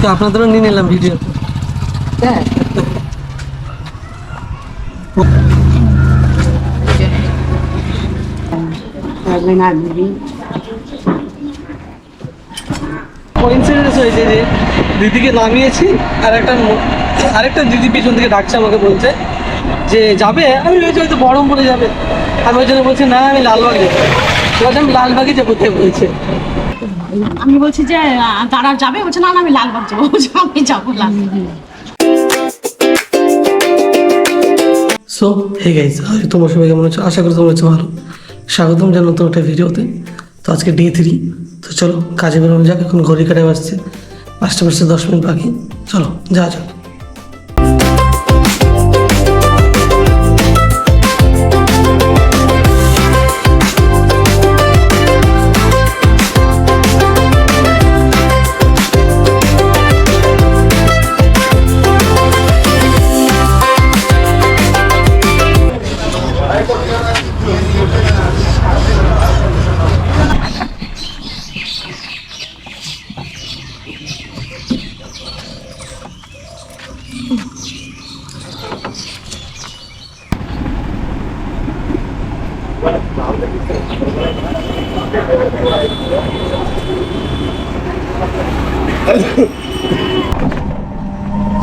আজকে আপনাদেরও নিয়ে নিলাম ভিডিও। হ্যাঁ কোইন্সিডেন্স হয়েছে যে দিদিকে নামিয়েছি আর আরেকটা দিদি পিছন থেকে ডাকছে, আমাকে বলছে যে যাবে। আমি ভেবেছি হয়তো বহরমপুরে যাবে। আমি ওই জন্য বলছি না, আমি লালবাগ যাবো। বলছি আমি লালবাগই যাবো, কে বলছে। আমি বলছি যে তারা যাবে, বলছে না না আমি লালবাগ যাবো। বলছে আমি যাবো লালবাগ। সো হে গাইজ, তোমার সবাই কেমন আছো? আশা করি তোমরা হচ্ছে ভালো। স্বাগতম জানো তো একটা ভিডিওতে। তো আজকে ডে 3। তো চলো কাজে বেরোনো যাক। এখন ঘড়ি কাটায় আসছে 5টা বাজতে 10 মিনিট বাকি। চলো যা যাক।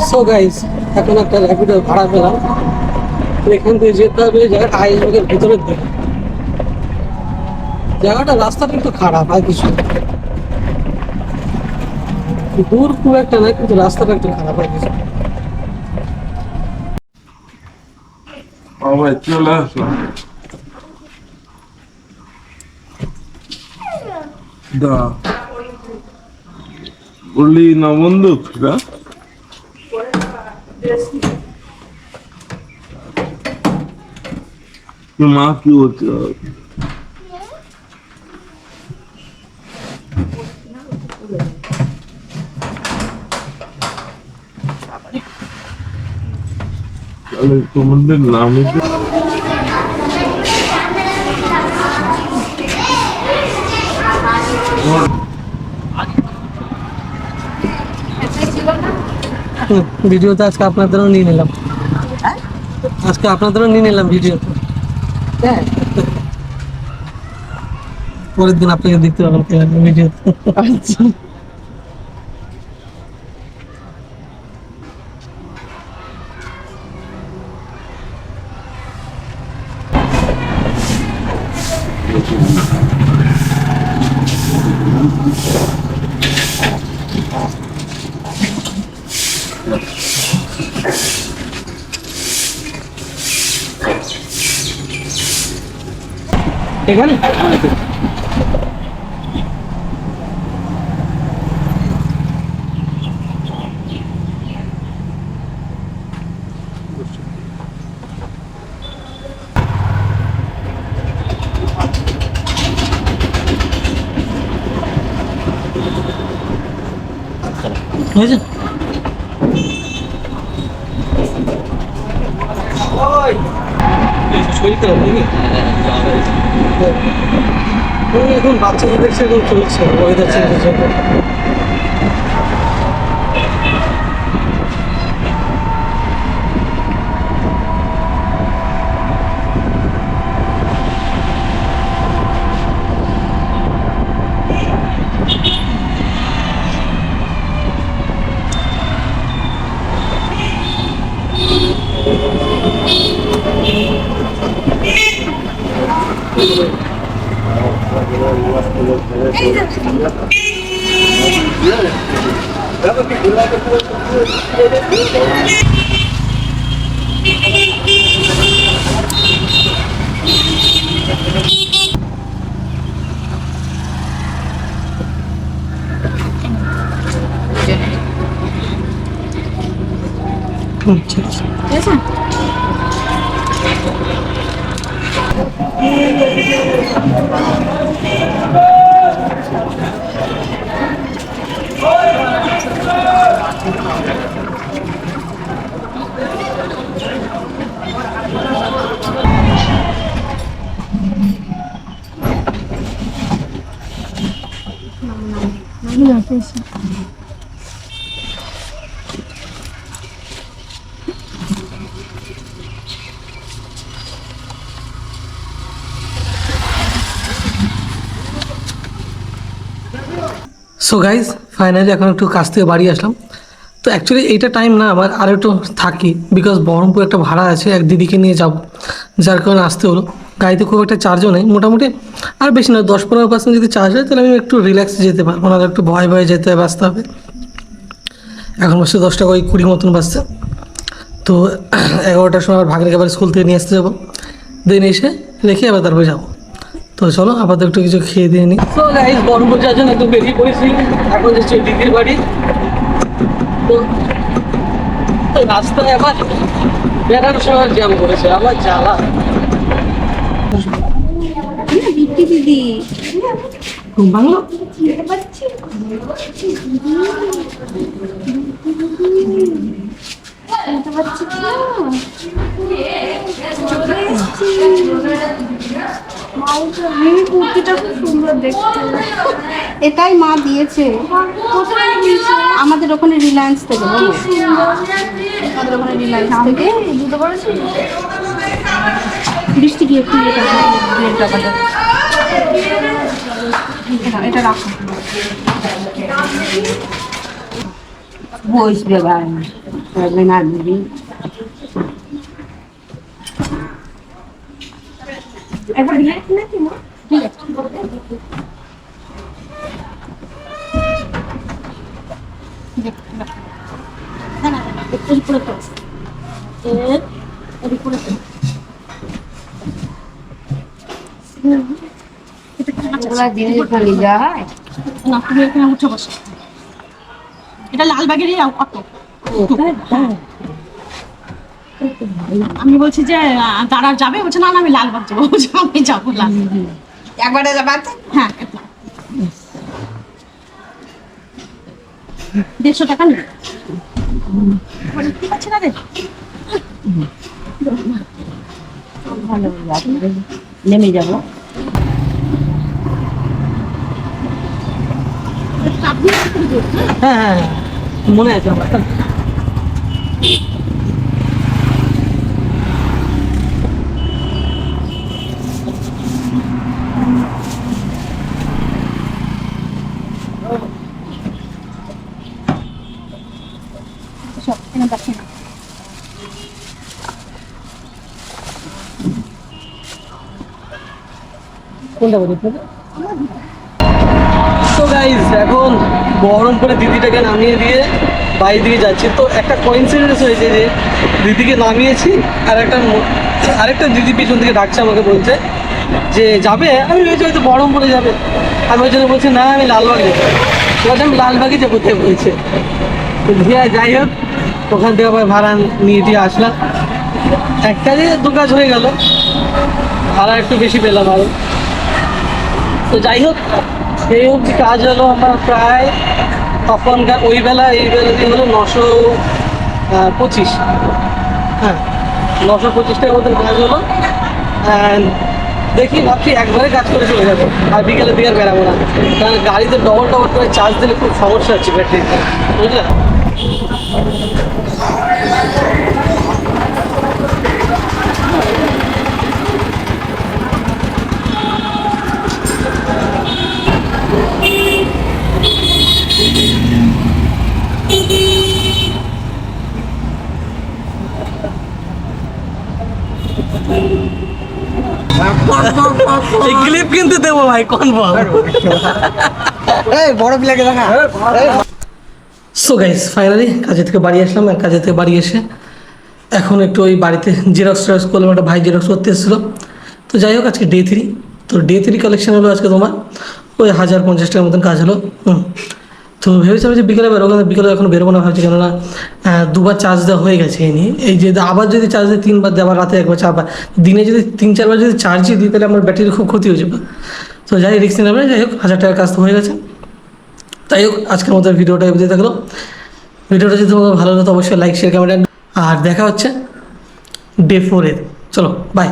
সো গাইজ, এখন একটা র্যাপিডো ভাড়া পেলাম। এখান থেকে যেতে হবে জায়গাটা আইসবাগের ভিতরের দিকে। জায়গাটা রাস্তাটা একটু খারাপ, আর কিছু দূর খুব একটা নয়, কিন্তু রাস্তাটা একটু খারাপ, আর কিছু। ভাই চলে আসলাম। দা বললি না বন্দুক না, মা কি বলছে? তাহলে তোমাদের নামে ভিডিওতে আজকে আপনাদেরও নিয়ে নিলাম। আজকে আপনাদেরও নিয়ে নিলাম ভিডিওতে। হ্যাঁ পরের দিন আপনাকে দেখতে পাবেন ভিডিওতে। আচ্ছা এখানে হয়েছে। শরীর খারাপ নাকি? এখন বাচ্চাদের সেরকম চলছে ওয়েদার চেঞ্জের জন্য। ঠিক আছে। ঠিক আছে। সো গাইজ ফাইনালি এখন একটু কাজ থেকে বাড়ি আসলাম। তো অ্যাকচুয়ালি এইটা টাইম না, আমার আর একটু থাকি, বিকজ বহরমপুর একটা ভাড়া আছে, এক দিদিকে নিয়ে যাব, যার কারণে আসতে হলো। গাড়িতে খুব একটা চার্জও নেই, মোটামুটি আর বেশি না 10-15% যদি চার্জ হয় তাহলে আমি একটু রিল্যাক্সে যেতে পারবো, না একটু ভয়ে ভয়ে যেতে হবে, আসতে হবে। এখন বাসছে 10টা করে 20 মতন বাসছে। তো 11টার সময় আবার ভাগ্নিকে আবার স্কুল থেকে নিয়ে আসতে যাবো, দেন এসে রেখে আবার তারপরে যাবো। তো চলো আপাতত একটু কিছু খেয়ে দিয়ে নিই। তো গাইজ বহরমপুর যাওয়ার জন্য একটু বেরিয়ে পড়েছি, এখন যাচ্ছি দিদির বাড়ি। তো রাস্তায় আবার বেড়ানোর সময় জ্যাম করেছে, আবার জ্বালা। দিদি দিদি ঘুম ভাঙলো? কুর্তিটা খুব সুন্দর দেখতে। এটাই মা দিয়েছে আমাদের ওখানে রিলায়েন্স থেকে। আমাদের ওখানে রিলায়েন্স থেকে বৃষ্টি গিয়ে টাকাটা এটা রাখো। বসবে ভাই না দিবি। একবার রিলায়েন্স নাকি মা? ঠিক আছে। না না একটু উপরে তো এর উপরে তো ওগুলা জিনিস খালি যায় না, তুমি এখানে উঠে বসো। এটা লালবাগেরই অটো। আমি বলছি যে তারা যাবে, বলছে না না আমি লালবাগ যাবো। বলছে আমি যাবো লালবাগ। একবারে যাবার হ্যাঁ 150 টাকা নেই। ঠিক আছে না রে, ভালো নেমে যাবো। হ্যাঁ হ্যাঁ মনে আছে আমার। সব এনে দেখেন। কোনটা বলতে? তো গাইজ এখন বহরমপুরে দিদিটাকে নামিয়ে দিয়ে বাড়ি দিকে যাচ্ছি। তো একটা কোইন্সিডেন্স হয়েছে যে দিদিকে নামিয়েছি, আরেকটা দিদি পিছন থেকে ডাকছে, আমাকে বলছে যে যাবে। আমি ভেবেছি হয়তো বহরমপুরে যাবে, আমি ওই জন্য বলছি না আমি লালবাগ যাবো। বলছি আমি লালবাগে যাবো, কোথায় বলছে। তো যাই হোক ওখান থেকে আবার ভাড়া নিয়ে দিয়ে আসলাম। এক কাজে 2 কাজ হয়ে গেল, ভাড়া একটু বেশি পেলাম আরও। তো যাই হোক সেই অবধি কাজ হলো আমার প্রায় তখনকার ওই বেলা এই বেলা দিয়ে হলো 925। হ্যাঁ 925 টাকার মতন কাজ হলো। দেখি ভাবছি একবারে কাজ করে চলে যাবো, আর বিকেলের দিকে আর বেরাবো না, কারণ গাড়িতে ডবল করে চার্জ দিলে খুব সমস্যা হচ্ছে ব্যাটারিতে, বুঝলে। এই ক্লিপ কিন্তু দেবো ভাই, কনফার্ম। এই বড় পিলাকে দেখা। সো গাইস ফাইনালি কাজে থেকে বাড়ি আসলাম, আর কাজে থেকে বাড়ি এসে এখন একটু ওই বাড়িতে জেরক্স করলাম, একটা ভাই জেরক্স করতে এসেছিলো। তো যাই হোক আজকে ডে 3। তো ডে 3 কালেকশন হলো আজকে তোমার ওই 1050 টাকার মতন কাজ হলো। তো ভেবেছিলাম যে বিকেলে বেরোবো, কিন্তু বিকেলে এখন বেরোবো না ভাবছি, কেননা 2বার চার্জ দেওয়া হয়ে গেছে এই নিয়ে। এই যে আবার যদি চার্জ দিই 3বার দেওয়া, রাতে 1বার, 4বার, দিনে যদি 3-4বার যদি চার্জই দিই তাহলে আমার ব্যাটারি খুব ক্ষতি হয়ে যাবে। তো যাই রিস্ক নেবে, যাই হোক 1000 টাকার কাজ তো হয়ে গেছে। তাই হোক আজকের মতো ভিডিওটা এভাবে থাকলো। ভিডিওটা যদি তোমাদের ভালো হতো অবশ্যই লাইক শেয়ার কমেন্ট, আর দেখা হচ্ছে ডে 4-এর। চলো বাই।